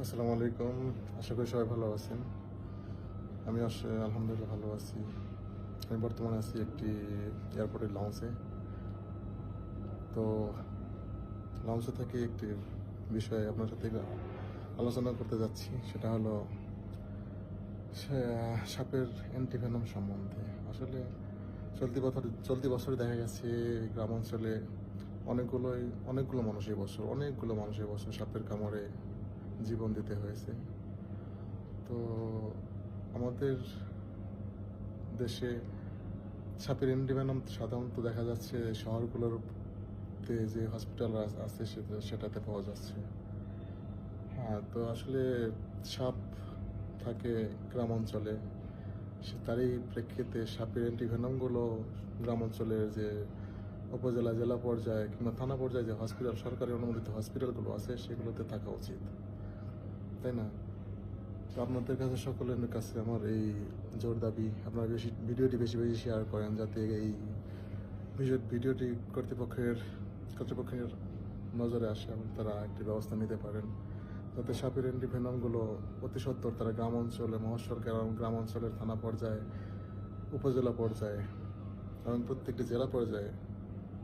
আসসালামু আলাইকুম। আশা করি সবাই ভালো আছেন। আমি আলহামদুলিল্লাহ ভালো আছি। আমি বর্তমানে আছি একটি এয়ারপোর্টের লাউঞ্জে। তো লাউঞ্জে থেকে একটি বিষয়ে আপনার সাথে আলোচনা করতে যাচ্ছি। সেটা হলো সাপের অ্যান্টিভেনম সম্বন্ধে। আসলে চলতি বছরে দেখা গেছে গ্রাম অঞ্চলে অনেকগুলো মানুষ এই বছর সাপের কামড়ে জীবন দিতে হয়েছে। তো আমাদের দেশে সাপের অ্যান্টিভেনম সাধারণত দেখা যাচ্ছে শহরগুলোতে যে হসপিটাল আছে সেটাতে পাওয়া যাচ্ছে। হ্যাঁ, তো আসলে সাপ থাকে গ্রাম অঞ্চলে, তারই প্রেক্ষিতে সাপের অ্যান্টিভেনমগুলো গ্রাম অঞ্চলের যে উপজেলা, জেলা পর্যায়ে কিংবা থানা পর্যায়ে যে সরকারি অনুমোদিত হসপিটালগুলো আছে সেগুলোতে থাকা উচিত, তাই না? তো আপনাদের কাছে সকলের কাছে আমার এই জোর দাবি, আপনারা ভিডিওটি বেশি বেশি শেয়ার করেন, যাতে এই ভিডিওটি কর্তৃপক্ষের নজরে আসে এবং তারা একটি ব্যবস্থা নিতে পারেন, যাতে সাপের অ্যান্টিভেনমগুলো অতি সত্বর তারা গ্রাম অঞ্চলে, মহাসড়কে এবং গ্রাম অঞ্চলের থানা পর্যায়ে, উপজেলা পর্যায়ে এবং প্রত্যেকটি জেলা পর্যায়ে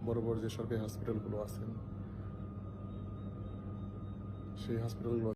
বড় বড় যে সরকারি হসপিটালগুলো আছেন সেই হসপিটালগুলো